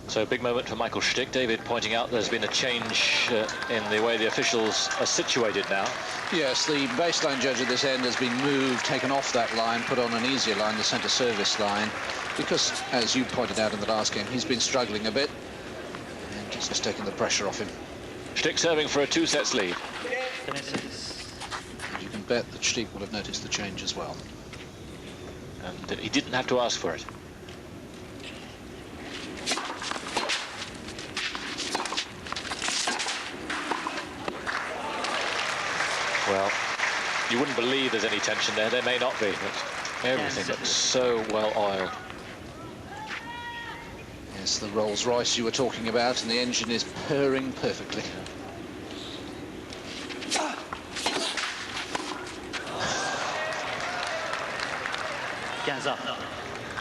So big moment for Michael Stich. David pointing out there's been a change in the way the officials are situated now. Yes, the baseline judge at this end has been moved, taken off that line, put on an easier line, the centre service line, because, as you pointed out in the last game, he's been struggling a bit, and it's just taking the pressure off him. Stich serving for a 2-set lead. And you can bet that Stich will have noticed the change as well. And he didn't have to ask for it. Well, you wouldn't believe there's any tension there. There may not be, but everything looks so well oiled. Yes, the Rolls Royce you were talking about, and the engine is purring perfectly.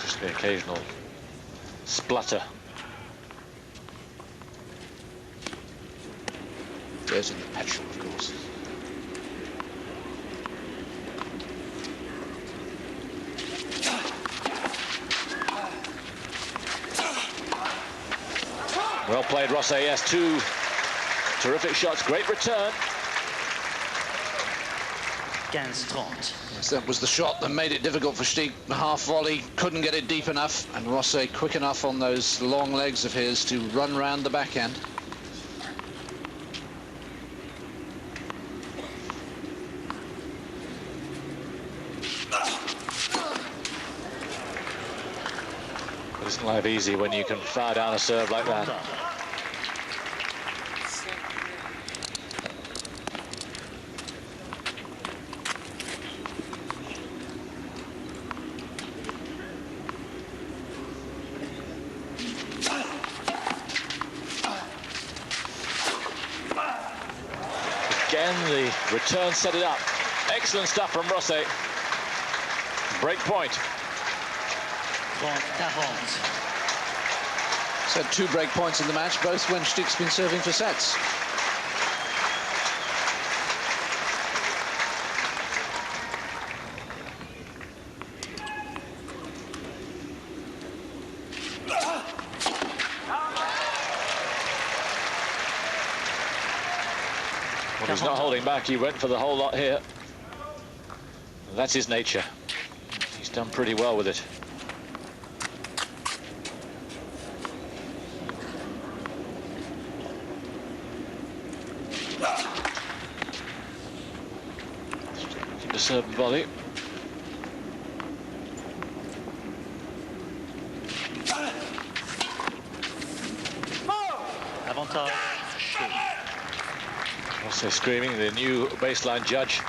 Just the occasional splutter. Dirt in the petrol, of course. Well played, Rosset. Yes, 2 terrific shots. Great return. Yes, that was the shot that made it difficult for Stich. The half volley, couldn't get it deep enough, and Rosset quick enough on those long legs of his to run round the backhand. It isn't life easy when you can fire down a serve like that. Again, the return set it up. Excellent stuff from Rosset. Break point. He's had 2 break points in the match, both when Stich's been serving for sets. Well, he's not holding back. He went for the whole lot here. That's his nature. He's done pretty well with it. Looking to serve and volley. Also screaming, the new baseline judge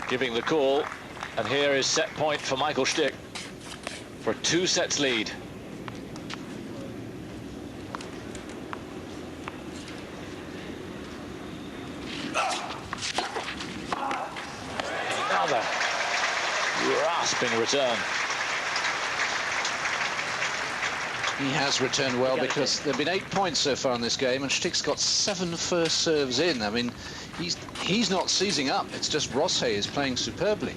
giving the call, and here is set point for Michael Stich for a 2-set lead. Another rasping return. He has returned well, because there have been 8 points so far in this game, and Stich's got 7 first serves in. I mean, he's not seizing up. It's just Rosset is playing superbly.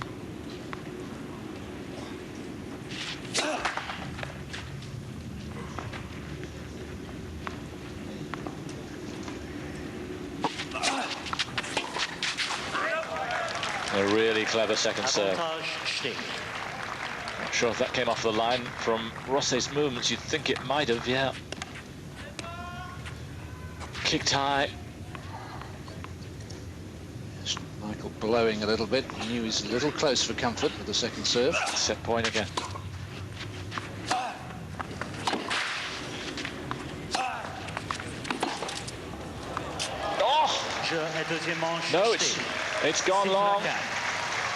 A really clever second serve. Not sure if that came off the line from Rosset's movements. You'd think it might have, yeah. Kicked high. Michael blowing a little bit. He knew he's a little close for comfort with the second serve. Set point again. Oh! No, it's gone long.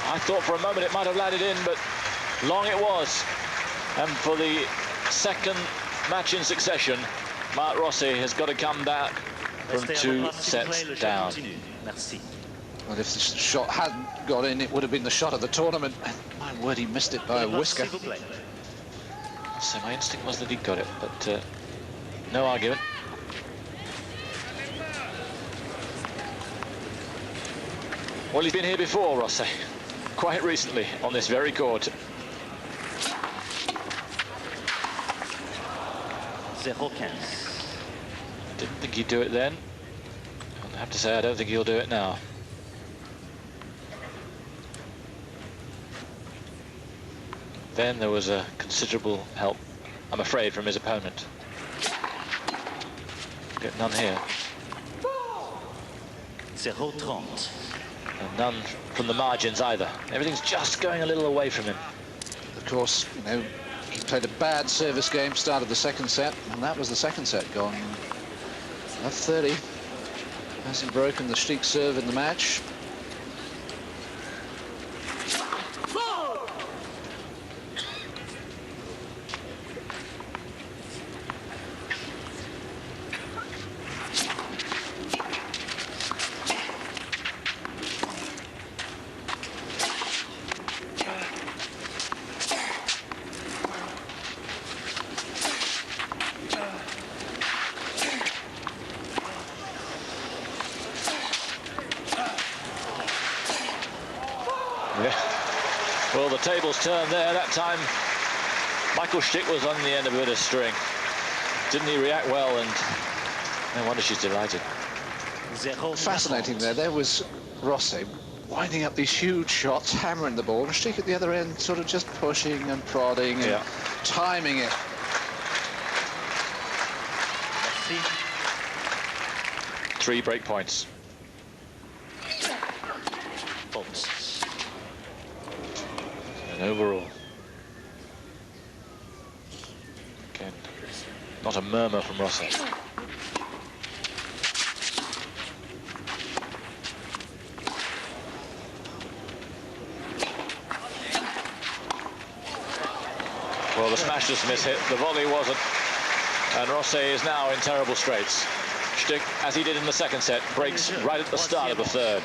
I thought for a moment it might have landed in, but long it was. And for the second match in succession, Marc Rosset has got to come back from 2 sets down. Well, if the shot hadn't got in, it would have been the shot of the tournament. My word, he missed it by a whisker. So my instinct was that he got it, but no argument. Well, he's been here before, Rosset, quite recently on this very court. Didn't think he'd do it then. I have to say, I don't think he'll do it now. Then there was a considerable help, I'm afraid, from his opponent. Get none here. And none from the margins either. Everything's just going a little away from him. Of course, you know, he played a bad service game, started the second set, and that was the second set gone. At 30. Hasn't broken the stich serve in the match. Well, the tables turned there. That time, Michael Stich was on the end of a bit of string. Didn't he react well? And no wonder she's delighted. Fascinating there. There was Rosset winding up these huge shots, hammering the ball, and Stich at the other end sort of just pushing and prodding and timing it. Three break points. And overall, again, not a murmur from Rosset. Well, the smash just mishit, the volley wasn't, and Rosset is now in terrible straits. Stich, as he did in the second set, breaks right at the start of the third.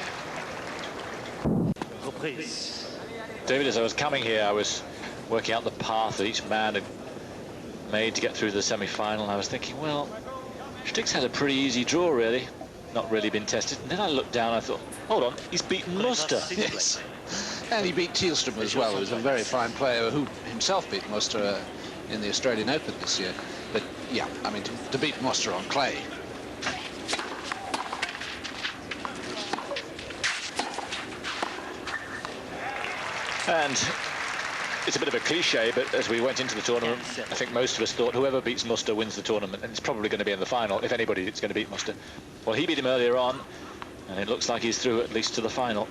David, as I was coming here, I was working out the path that each man had made to get through to the semi-final. I was thinking, well, Stich's had a pretty easy draw, really. Not really been tested. And then I looked down, I thought, hold on, he's beaten Muster. Yes. And he beat Tielstrom as well, who's a very fine player, who himself beat Muster in the Australian Open this year. But, yeah, I mean, to beat Muster on clay. And it's a bit of a cliche, but as we went into the tournament, I think most of us thought whoever beats Muster wins the tournament, and it's probably going to be in the final. If anybody, it's going to beat Muster. Well, he beat him earlier on, and it looks like he's through at least to the final.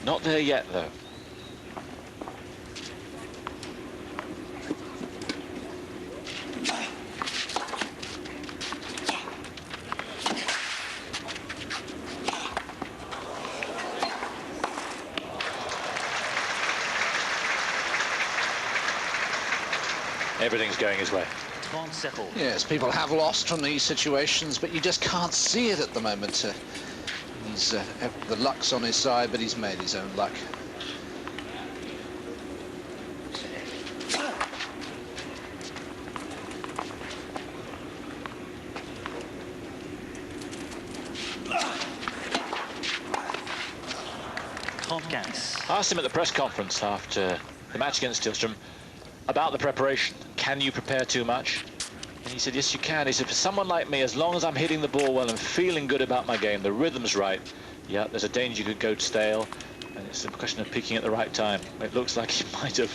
Not there yet, though. Everything's going his way. Yes, people have lost from these situations, but you just can't see it at the moment. He's the luck's on his side, but he's made his own luck. I asked him at the press conference after the match against Tielstrom about the preparation. Can you prepare too much? And he said, yes, you can. He said, for someone like me, as long as I'm hitting the ball well and feeling good about my game, the rhythm's right, yeah, there's a danger you could go stale, and it's a question of peaking at the right time. It looks like he might have.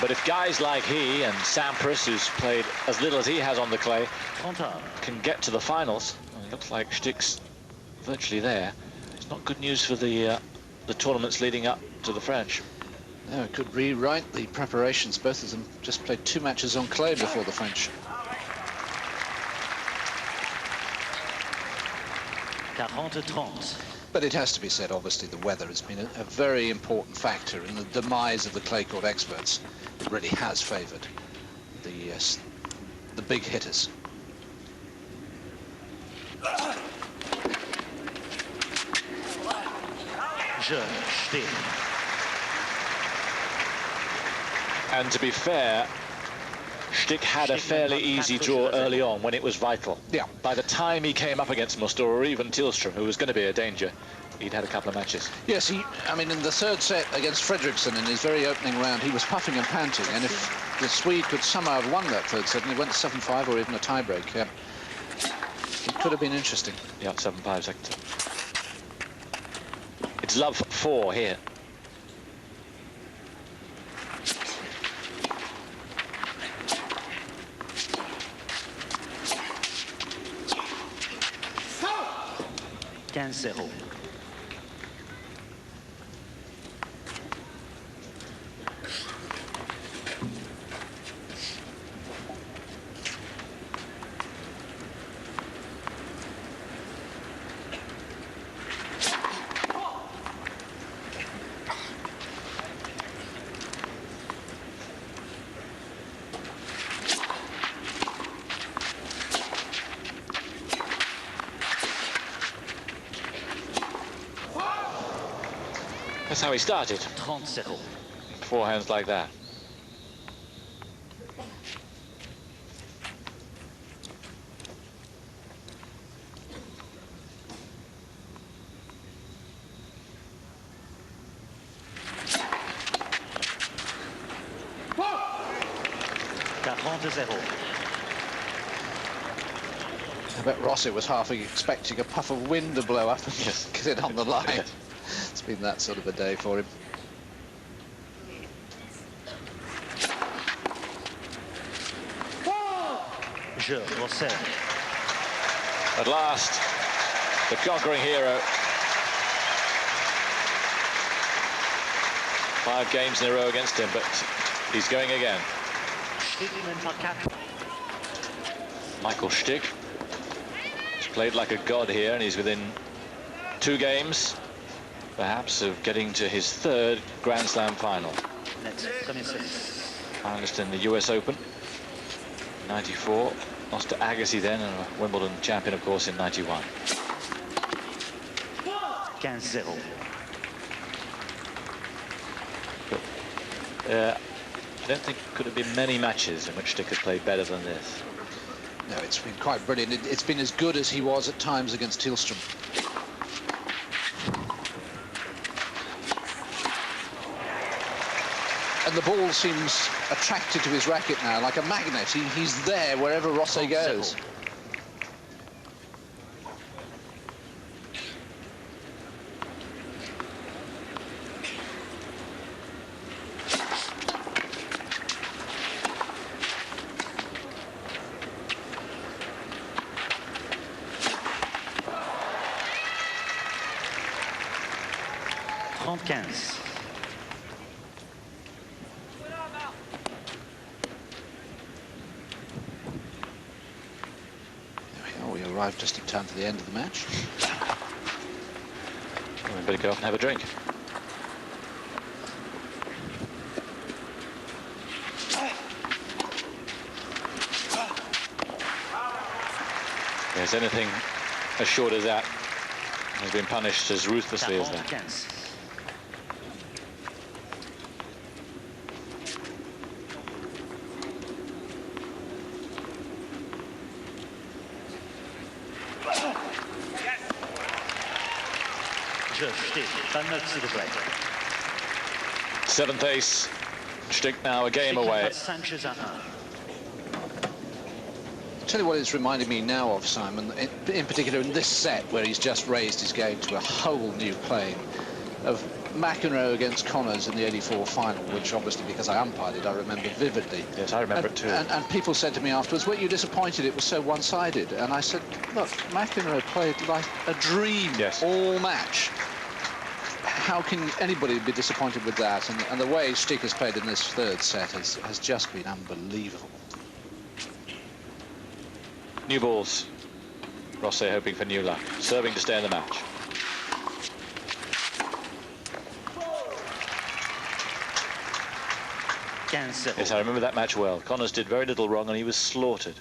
But if guys like he and Sampras, who's played as little as he has on the clay, can get to the finals, well, it looks like Stich's virtually there. It's not good news for the tournaments leading up to the French. No, it could rewrite the preparations. Both of them just played 2 matches on clay before the French. But it has to be said, obviously, the weather has been a very important factor in the demise of the clay court experts. It really has favoured the big hitters. And to be fair, Stich had a fairly easy draw early on when it was vital. Yeah. By the time he came up against Muster or even Tielstrom, who was going to be a danger, he'd had a couple of matches. Yes, I mean, in the third set against Fredriksson in his very opening round, he was puffing and panting, and if the Swede could somehow have won that third set and he went to 7-5 or even a tiebreak, it could have been interesting. Yeah, 7-5 second. It's love 4 here. Cancel. That's how he started. 30. Forehands like that. I bet Rosset was half expecting a puff of wind to blow up and Yes. get it on the line. Yes. It's been that sort of a day for him. Rosset. At last, the conquering hero. 5 games in a row against him, but he's going again. Michael Stich has played like a god here, and he's within 2 games, perhaps, of getting to his 3rd Grand Slam final. Finalist in the US Open, 94. Lost to Agassi then, and a Wimbledon champion, of course, in 91. 15-0. I don't think there could have been many matches in which Stich has played better than this. No, it's been quite brilliant. It's been as good as he was at times against Tillström. And the ball seems attracted to his racket now, like a magnet. He's there wherever Rosset goes. We arrived just in time for the end of the match. Well, we better go off and have a drink. Yes, anything as short as that has been punished as ruthlessly as that. Seventh ace. Stich now a game away. Tell you what it's reminding me now of, Simon, in particular in this set where he's just raised his game to a whole new plane, of McEnroe against Connors in the '84 final, which obviously, because I umpired it, I remember vividly. Yes, I remember it too. And people said to me afterwards, "Weren't you disappointed it was so one-sided?" And I said, "Look, McEnroe played like a dream all match. How can anybody be disappointed with that?" And the way Stich has played in this 3rd set has just been unbelievable. New balls. Rosset hoping for new luck. Serving to stay in the match. Yes, I remember that match well. Connors did very little wrong and he was slaughtered.